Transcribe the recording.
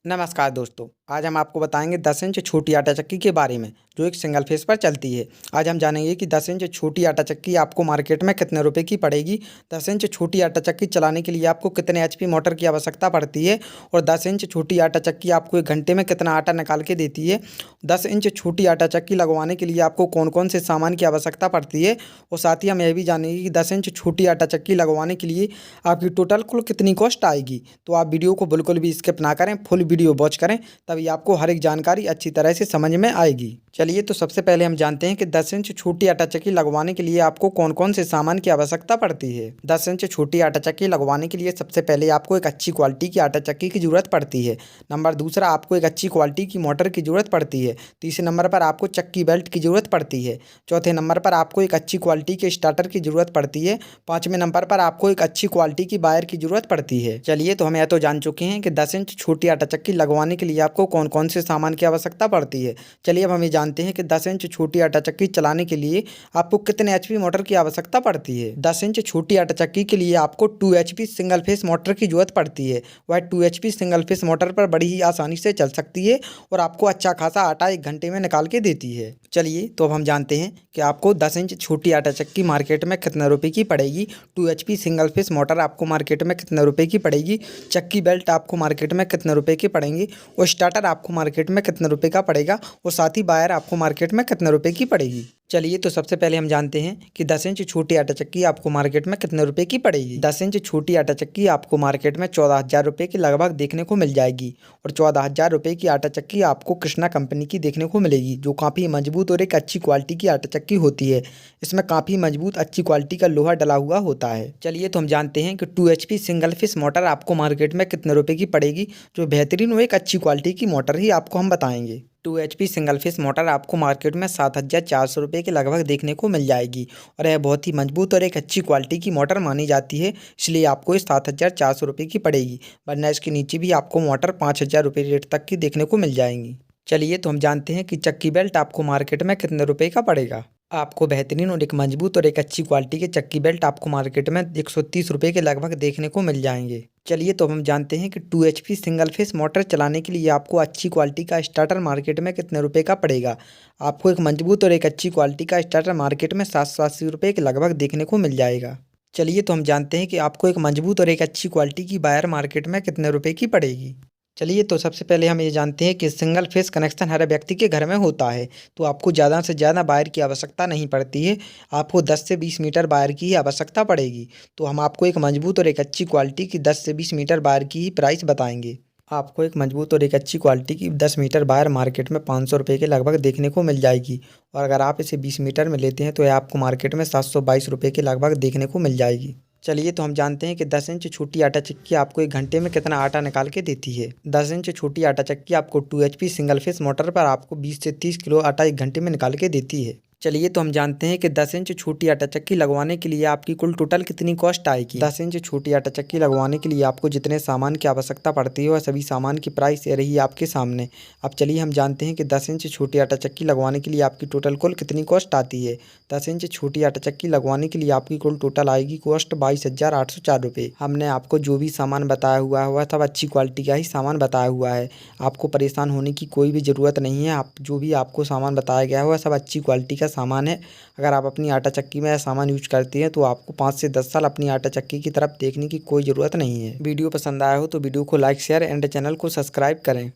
नमस्कार दोस्तों, आज हम आपको बताएंगे 10 इंच छोटी आटा चक्की के बारे में जो एक सिंगल फेस पर चलती है। आज हम जानेंगे कि 10 इंच छोटी आटा चक्की आपको मार्केट में कितने रुपए की पड़ेगी। 10 इंच छोटी आटा चक्की चलाने के लिए आपको कितने एचपी मोटर की आवश्यकता पड़ती है और 10 इंच छोटी आटा चक्की आपको एक घंटे में कितना आटा निकाल के देती है। 10 इंच छोटी आटा चक्की लगवाने के लिए आपको कौन कौन से सामान की आवश्यकता पड़ती है और साथ ही हम यह भी जानेंगे कि 10 इंच छोटी आटा चक्की लगवाने के लिए आपकी टोटल कुल कितनी कॉस्ट आएगी। तो आप वीडियो को बिल्कुल भी स्किप ना करें, फुल वीडियो वॉच करें, तभी आपको हर एक जानकारी अच्छी तरह से समझ में आएगी। चलिए तो सबसे पहले हम जानते हैं कि 10 इंच छोटी आटा चक्की लगवाने के लिए आपको कौन कौन से सामान की आवश्यकता पड़ती है। 10 इंच छोटी आटा चक्की लगवाने के लिए सबसे पहले आपको एक अच्छी क्वालिटी की आटा चक्की की ज़रूरत पड़ती है। नंबर दूसरा, आपको एक अच्छी क्वालिटी की मोटर की ज़रूरत पड़ती है। तीसरे नंबर पर आपको चक्की बेल्ट की ज़रूरत पड़ती है। चौथे नंबर पर आपको एक अच्छी क्वालिटी के स्टार्टर की ज़रूरत पड़ती है। पाँचवें नंबर पर आपको एक अच्छी क्वालिटी की वायर की ज़रूरत पड़ती है। चलिए तो हम यह तो जान चुके हैं कि 10 इंच छोटी आटा चक्की लगवाने के लिए आपको कौन कौन से सामान की आवश्यकता पड़ती है। चलिए अब हम ये जानते हैं कि 10 इंच छोटी आटा चक्की चलाने के लिए आपको कितने एचपी मोटर की आवश्यकता पड़ती है। 10 इंच छोटी आटा चक्की के लिए आपको 2 एचपी सिंगल फेस मोटर की जरूरत पड़ती है। वह 2 एचपी सिंगल फेस मोटर पर बड़ी ही आसानी से चल सकती है और आपको अच्छा खासा आटा एक घंटे में निकाल के देती है। चलिए तो अब हम जानते हैं कि आपको 10 इंच छोटी आटा चक्की मार्केट में कितने रुपए की पड़ेगी। 2 एचपी सिंगल फेस मोटर आपको मार्केट में कितने रुपए की पड़ेगी, चक्की बेल्ट आपको मार्केट में कितने रुपए की पड़ेंगी और स्टार्टर आपको मार्केट में कितने रुपए का पड़ेगा और साथ ही वायर आपको मार्केट में कितने रुपए की पड़ेगी। चलिए तो सबसे पहले हम जानते हैं कि 10 इंच छोटी आटा चक्की आपको मार्केट में कितने रुपए की पड़ेगी। 10 इंच छोटी आटा चक्की आपको मार्केट में 14,000 रुपये के लगभग देखने को मिल जाएगी और 14,000 रुपये की आटा चक्की आपको कृष्णा कंपनी की देखने को मिलेगी, जो काफ़ी मजबूत और एक अच्छी क्वालिटी की आटा चक्की होती है। इसमें काफ़ी मजबूत अच्छी क्वालिटी का लोहा डला हुआ होता है। चलिए तो हम जानते हैं कि 2 एचपी सिंगल फेस मोटर आपको मार्केट में कितने रुपये की पड़ेगी, जो बेहतरीन और एक अच्छी क्वालिटी की मोटर ही आपको हम बताएंगे। 2 एचपी सिंगल फेस मोटर आपको मार्केट में 7,400 रुपये के लगभग देखने को मिल जाएगी और यह बहुत ही मजबूत और एक अच्छी क्वालिटी की मोटर मानी जाती है, इसलिए आपको ये 7,400 रुपये की पड़ेगी। वरना इसके नीचे भी आपको मोटर 5,000 रुपये रेट तक की देखने को मिल जाएंगी। चलिए तो हम जानते हैं कि चक्की बेल्ट आपको मार्केट में कितने रुपये का पड़ेगा। आपको बेहतरीन और एक मजबूत और एक अच्छी क्वालिटी के चक्की बेल्ट आपको मार्केट में 130 रुपये के लगभग देखने को मिल जाएंगे। चलिए तो हम जानते हैं कि 2 एचपी सिंगल फेस मोटर चलाने के लिए आपको अच्छी क्वालिटी का स्टार्टर मार्केट में कितने रुपए का पड़ेगा। आपको एक मजबूत और एक अच्छी क्वालिटी का स्टार्टर मार्केट में 780 रुपये के लगभग देखने को मिल जाएगा। चलिए तो हम जानते हैं कि आपको एक मजबूत और एक अच्छी क्वालिटी की वायर मार्केट में कितने रुपए की पड़ेगी। चलिए तो सबसे पहले हम ये जानते हैं कि सिंगल फेस कनेक्शन हर व्यक्ति के घर में होता है, तो आपको ज़्यादा से ज़्यादा वायर की आवश्यकता नहीं पड़ती है। आपको 10 से 20 मीटर वायर की ही आवश्यकता पड़ेगी। तो हम आपको एक मजबूत और एक अच्छी क्वालिटी की 10 से 20 मीटर वायर की ही प्राइस बताएंगे। आपको एक मजबूत और एक अच्छी क्वालिटी की 10 मीटर वायर मार्केट में 500 रुपये के लगभग देखने को मिल जाएगी और अगर आप इसे 20 मीटर में लेते हैं तो यह आपको मार्केट में 722 रुपये के लगभग देखने को मिल जाएगी। चलिए तो हम जानते हैं कि 10 इंच छोटी आटा चक्की आपको एक घंटे में कितना आटा निकाल के देती है। 10 इंच छोटी आटा चक्की आपको 2 एचपी सिंगल फेस मोटर पर आपको 20 से 30 किलो आटा एक घंटे में निकाल के देती है। चलिए तो हम जानते हैं कि 10 इंच छोटी आटा चक्की लगवाने के लिए आपकी कुल टोटल कितनी कॉस्ट आएगी। 10 इंच छोटी आटा चक्की लगवाने के लिए आपको जितने सामान की आवश्यकता पड़ती है वह सभी सामान की प्राइस ये रही आपके सामने। अब चलिए हम जानते हैं कि 10 इंच छोटी आटा चक्की लगवाने के लिए आपकी टोटल कुल कितनी कॉस्ट आती है। 10 इंच छोटी आटा चक्की लगवाने के लिए आपकी कुल टोटल आएगी कॉस्ट 22,804 रुपये। हमने आपको जो भी सामान बताया हुआ है वह सब अच्छी क्वालिटी का ही सामान बताया हुआ है। आपको परेशान होने की कोई भी ज़रूरत नहीं है। आप जो भी आपको सामान बताया गया है वह सब अच्छी क्वालिटी का सामान है। अगर आप अपनी आटा चक्की में सामान यूज करते हैं तो आपको 5 से 10 साल अपनी आटा चक्की की तरफ देखने की कोई ज़रूरत नहीं है। वीडियो पसंद आया हो तो वीडियो को लाइक, शेयर एंड चैनल को सब्सक्राइब करें।